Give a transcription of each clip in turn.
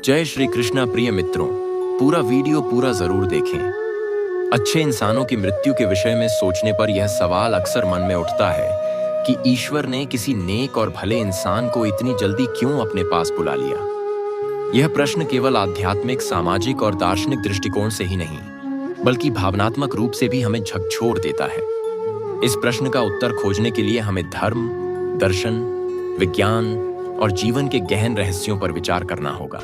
जय श्री कृष्णा। प्रिय मित्रों, पूरा वीडियो पूरा जरूर देखें। अच्छे इंसानों की मृत्यु के विषय में सोचने पर यह सवाल अक्सर मन में उठता है कि ईश्वर ने किसी नेक और भले इंसान को इतनी जल्दी क्यों अपने पास बुला लिया। यह प्रश्न केवल आध्यात्मिक, सामाजिक और दार्शनिक दृष्टिकोण से ही नहीं, बल्कि भावनात्मक रूप से भी हमें झकझोर देता है। इस प्रश्न का उत्तर खोजने के लिए हमें धर्म, दर्शन, विज्ञान और जीवन के गहन रहस्यों पर विचार करना होगा।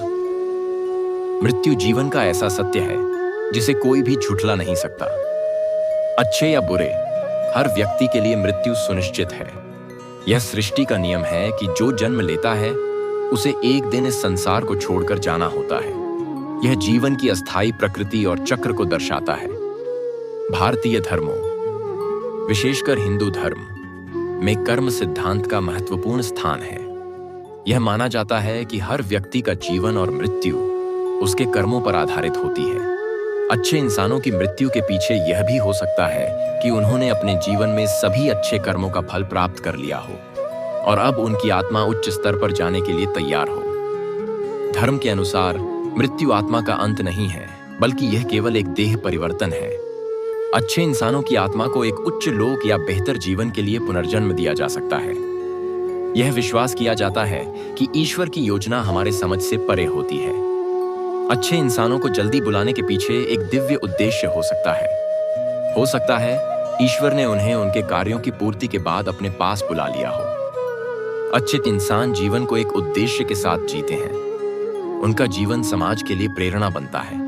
मृत्यु जीवन का ऐसा सत्य है जिसे कोई भी झुठला नहीं सकता। अच्छे या बुरे, हर व्यक्ति के लिए मृत्यु सुनिश्चित है। यह सृष्टि का नियम है कि जो जन्म लेता है उसे एक दिन इस संसार को छोड़कर जाना होता है। यह जीवन की अस्थायी प्रकृति और चक्र को दर्शाता है। भारतीय धर्मों, विशेषकर हिंदू धर्म में कर्म सिद्धांत का महत्वपूर्ण स्थान है। यह माना जाता है कि हर व्यक्ति का जीवन और मृत्यु उसके कर्मों पर आधारित होती है। अच्छे इंसानों की मृत्यु के पीछे यह भी हो सकता है कि उन्होंने अपने जीवन में सभी अच्छे कर्मों का फल प्राप्त कर लिया हो और अब उनकी आत्मा उच्च स्तर पर जाने के लिए तैयार हो। धर्म के अनुसार मृत्यु आत्मा का अंत नहीं है, बल्कि यह केवल एक देह परिवर्तन है। अच्छे इंसानों की आत्मा को एक उच्च लोक या बेहतर जीवन के लिए पुनर्जन्म दिया जा सकता है। यह विश्वास किया जाता है कि ईश्वर की योजना हमारे समझ से परे होती है। अच्छे इंसानों को जल्दी बुलाने के पीछे एक दिव्य उद्देश्य हो सकता है ईश्वर ने उन्हें उनके कार्यों की पूर्ति के बाद अपने पास बुला लिया हो। अच्छे इंसान जीवन को एक उद्देश्य के साथ जीते हैं। उनका जीवन समाज के लिए प्रेरणा बनता है।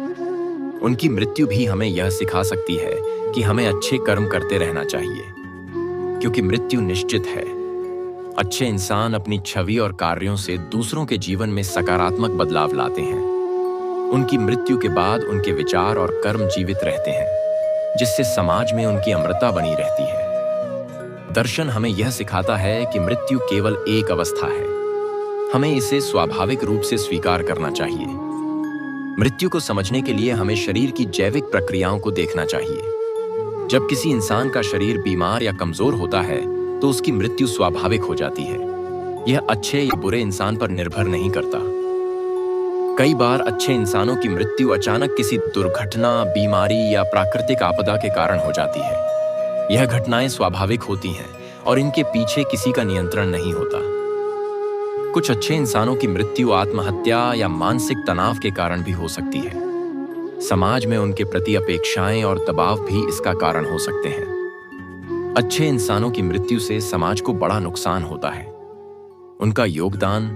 उनकी मृत्यु भी हमें यह सिखा सकती है कि हमें अच्छे कर्म करते रहना चाहिए, क्योंकि मृत्यु निश्चित है। अच्छे इंसान अपनी छवि और कार्यों से दूसरों के जीवन में सकारात्मक बदलाव लाते हैं। उनकी मृत्यु के बाद उनके विचार और कर्म जीवित रहते हैं, जिससे समाज में उनकी अमरता बनी रहती है। दर्शन हमें यह सिखाता है कि मृत्यु केवल एक अवस्था है। हमें इसे स्वाभाविक रूप से स्वीकार करना चाहिए। मृत्यु को समझने के लिए हमें शरीर की जैविक प्रक्रियाओं को देखना चाहिए। जब किसी इंसान का शरीर बीमार या कमजोर होता है तो उसकी मृत्यु स्वाभाविक हो जाती है। यह अच्छे या बुरे इंसान पर निर्भर नहीं करता। कई बार अच्छे इंसानों की मृत्यु अचानक किसी दुर्घटना, बीमारी या प्राकृतिक आपदा के कारण हो जाती है। यह घटनाएं स्वाभाविक होती हैं और इनके पीछे किसी का नियंत्रण नहीं होता। कुछ अच्छे इंसानों की मृत्यु आत्महत्या या मानसिक तनाव के कारण भी हो सकती है। समाज में उनके प्रति अपेक्षाएं और दबाव भी इसका कारण हो सकते हैं। अच्छे इंसानों की मृत्यु से समाज को बड़ा नुकसान होता है। उनका योगदान,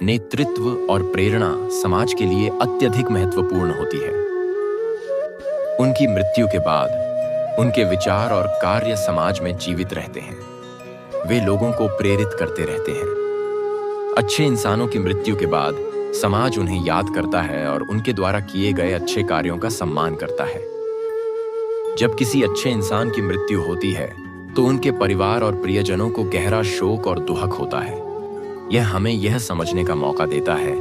नेतृत्व और प्रेरणा समाज के लिए अत्यधिक महत्वपूर्ण होती है। उनकी मृत्यु के बाद उनके विचार और कार्य समाज में जीवित रहते हैं। वे लोगों को प्रेरित करते रहते हैं। अच्छे इंसानों की मृत्यु के बाद समाज उन्हें याद करता है और उनके द्वारा किए गए अच्छे कार्यों का सम्मान करता है। जब किसी अच्छे इंसान की मृत्यु होती है तो उनके परिवार और प्रियजनों को गहरा शोक और दुहक होता है। यह हमें यह समझने का मौका देता है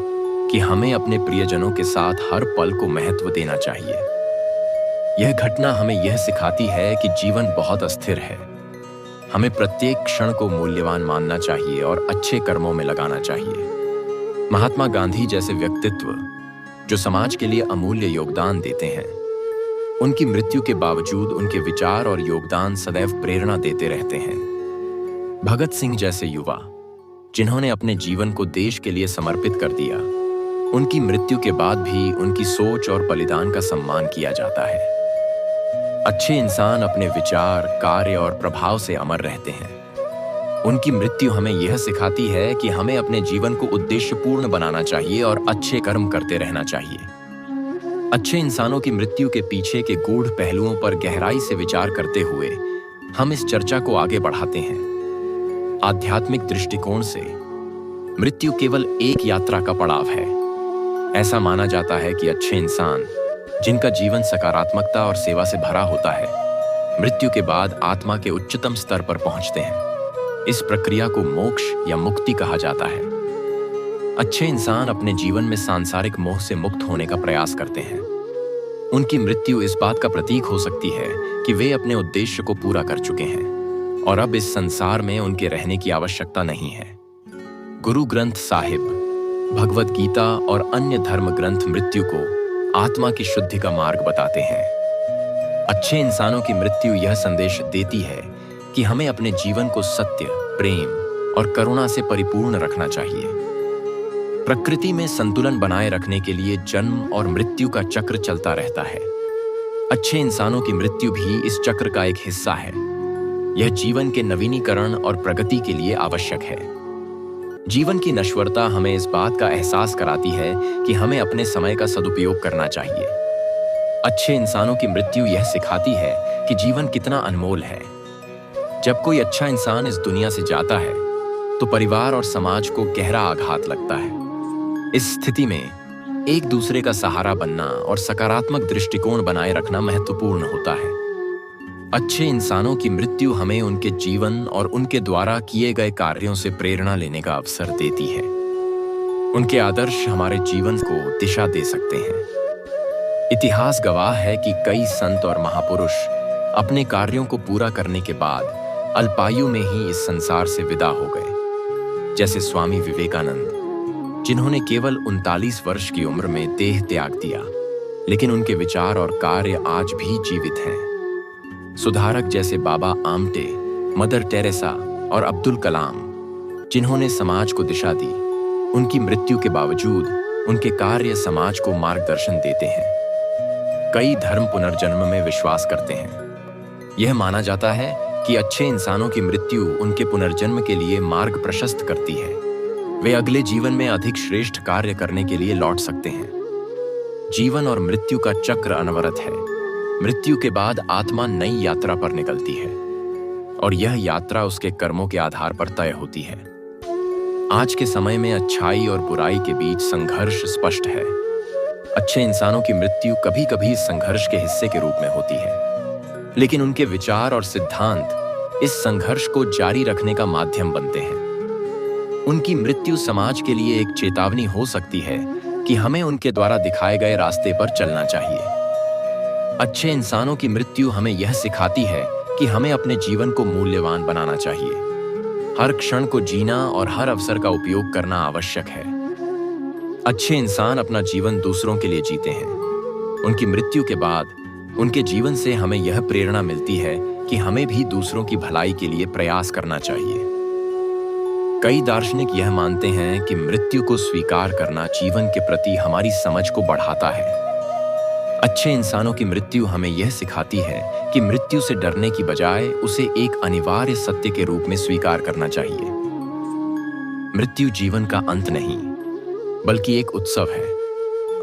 कि हमें अपने प्रियजनों के साथ हर पल को महत्व देना चाहिए। यह घटना हमें यह सिखाती है कि जीवन बहुत अस्थिर है। हमें प्रत्येक क्षण को मूल्यवान मानना चाहिए और अच्छे कर्मों में लगाना चाहिए। महात्मा गांधी जैसे व्यक्तित्व जो समाज के लिए अमूल्य योगदान देते हैं, उनकी मृत्यु के बावजूद उनके विचार और योगदान सदैव प्रेरणा देते रहते हैं। भगत सिंह जैसे युवा जिन्होंने अपने जीवन को देश के लिए समर्पित कर दिया, उनकी मृत्यु के बाद भी उनकी सोच और बलिदान का सम्मान किया जाता है। अच्छे इंसान अपने विचार, कार्य और प्रभाव से अमर रहते हैं। उनकी मृत्यु हमें यह सिखाती है कि हमें अपने जीवन को उद्देश्यपूर्ण बनाना चाहिए और अच्छे कर्म करते रहना चाहिए। अच्छे इंसानों की मृत्यु के पीछे के गूढ़ पहलुओं पर गहराई से विचार करते हुए हम इस चर्चा को आगे बढ़ाते हैं। आध्यात्मिक दृष्टिकोण से मृत्यु केवल एक यात्रा का पड़ाव है। ऐसा माना जाता है कि अच्छे इंसान जिनका जीवन सकारात्मकता और सेवा से भरा होता है, मृत्यु के बाद आत्मा के उच्चतम स्तर पर पहुंचते हैं। इस प्रक्रिया को मोक्ष या मुक्ति कहा जाता है। अच्छे इंसान अपने जीवन में सांसारिक मोह से मुक्त होने का प्रयास करते हैं। उनकी मृत्यु इस बात का प्रतीक हो सकती है कि वे अपने उद्देश्य को पूरा कर चुके हैं और अब इस संसार में उनके रहने की आवश्यकता नहीं है। गुरु ग्रंथ साहिब भगवत गीता और अन्य धर्म ग्रंथ मृत्यु को आत्मा की शुद्धि का मार्ग बताते हैं। अच्छे इंसानों की मृत्यु यह संदेश देती है कि हमें अपने जीवन को सत्य, प्रेम और करुणा से परिपूर्ण रखना चाहिए। प्रकृति में संतुलन बनाए रखने के लिए जन्म और मृत्यु का चक्र चलता रहता है। अच्छे इंसानों की मृत्यु भी इस चक्र का एक हिस्सा है। यह जीवन के नवीनीकरण और प्रगति के लिए आवश्यक है। जीवन की नश्वरता हमें इस बात का एहसास कराती है कि हमें अपने समय का सदुपयोग करना चाहिए। अच्छे इंसानों की मृत्यु यह सिखाती है कि जीवन कितना अनमोल है। जब कोई अच्छा इंसान इस दुनिया से जाता है तो परिवार और समाज को गहरा आघात लगता है। इस स्थिति में एक दूसरे का सहारा बनना और सकारात्मक दृष्टिकोण बनाए रखना महत्वपूर्ण होता है। अच्छे इंसानों की मृत्यु हमें उनके जीवन और उनके द्वारा किए गए कार्यों से प्रेरणा लेने का अवसर देती है। उनके आदर्श हमारे जीवन को दिशा दे सकते हैं। इतिहास गवाह है कि कई संत और महापुरुष अपने कार्यों को पूरा करने के बाद अल्पायु में ही इस संसार से विदा हो गए। जैसे स्वामी विवेकानंद, जिन्होंने केवल 39 वर्ष की उम्र में देह त्याग दिया, लेकिन उनके विचार और कार्य आज भी जीवित हैं। सुधारक जैसे बाबा आमटे, मदर टेरेसा और अब्दुल कलाम, जिन्होंने समाज को दिशा दी, उनकी मृत्यु के बावजूद उनके कार्य समाज को मार्गदर्शन देते हैं। कई धर्म पुनर्जन्म में विश्वास करते हैं। यह माना जाता है कि अच्छे इंसानों की मृत्यु उनके पुनर्जन्म के लिए मार्ग प्रशस्त करती है। वे अगले जीवन में अधिक श्रेष्ठ कार्य करने के लिए लौट सकते हैं। जीवन और मृत्यु का चक्र अनवरत है। मृत्यु के बाद आत्मा नई यात्रा पर निकलती है और यह यात्रा उसके कर्मों के आधार पर तय होती है। आज के समय में अच्छाई और बुराई के बीच संघर्ष स्पष्ट है। अच्छे इंसानों की मृत्यु कभी-कभी इस संघर्ष के हिस्से के रूप में होती है, लेकिन उनके विचार और सिद्धांत इस संघर्ष को जारी रखने का माध्यम बनते हैं। उनकी मृत्यु समाज के लिए एक चेतावनी हो सकती है कि हमें उनके द्वारा दिखाए गए रास्ते पर चलना चाहिए। अच्छे इंसानों की मृत्यु हमें यह सिखाती है कि हमें अपने जीवन को मूल्यवान बनाना चाहिए। हर क्षण को जीना और हर अवसर का उपयोग करना आवश्यक है। अच्छे इंसान अपना जीवन दूसरों के लिए जीते हैं। उनकी मृत्यु के बाद उनके जीवन से हमें यह प्रेरणा मिलती है कि हमें भी दूसरों की भलाई के लिए प्रयास करना चाहिए। कई दार्शनिक यह मानते हैं कि मृत्यु को स्वीकार करना जीवन के प्रति हमारी समझ को बढ़ाता है। अच्छे इंसानों की मृत्यु हमें यह सिखाती है कि मृत्यु से डरने की बजाय उसे एक अनिवार्य सत्य के रूप में स्वीकार करना चाहिए। मृत्यु जीवन का अंत नहीं, बल्कि एक उत्सव है।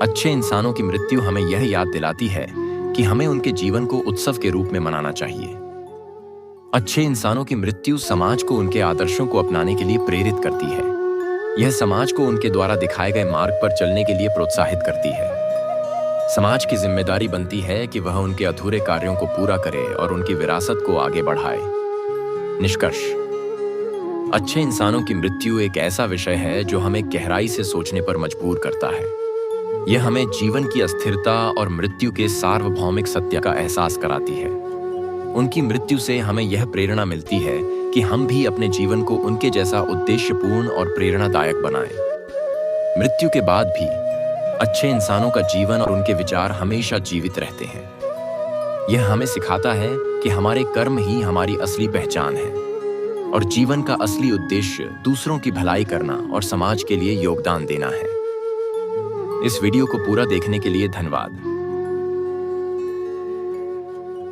अच्छे इंसानों की मृत्यु हमें यह याद दिलाती है कि हमें उनके जीवन को उत्सव के रूप में मनाना चाहिए। अच्छे इंसानों की मृत्यु समाज को उनके आदर्शों को अपनाने के लिए प्रेरित करती है। यह समाज को उनके द्वारा दिखाए गए मार्ग पर चलने के लिए प्रोत्साहित करती है। समाज की जिम्मेदारी बनती है कि वह उनके अधूरे कार्यों को पूरा करे और उनकी विरासत को आगे बढ़ाए। निष्कर्ष: अच्छे इंसानों की मृत्यु एक ऐसा विषय है जो हमें गहराई से सोचने पर मजबूर करता है। यह हमें जीवन की अस्थिरता और मृत्यु के सार्वभौमिक सत्य का एहसास कराती है। उनकी मृत्यु से हमें यह प्रेरणा मिलती है कि हम भी अपने जीवन को उनके जैसा उद्देश्यपूर्ण और प्रेरणादायक बनाएं। मृत्यु के बाद भी अच्छे इंसानों का जीवन और उनके विचार हमेशा जीवित रहते हैं। यह हमें सिखाता है कि हमारे कर्म ही हमारी असली पहचान है और जीवन का असली उद्देश्य दूसरों की भलाई करना और समाज के लिए योगदान देना है। इस वीडियो को पूरा देखने के लिए धन्यवाद।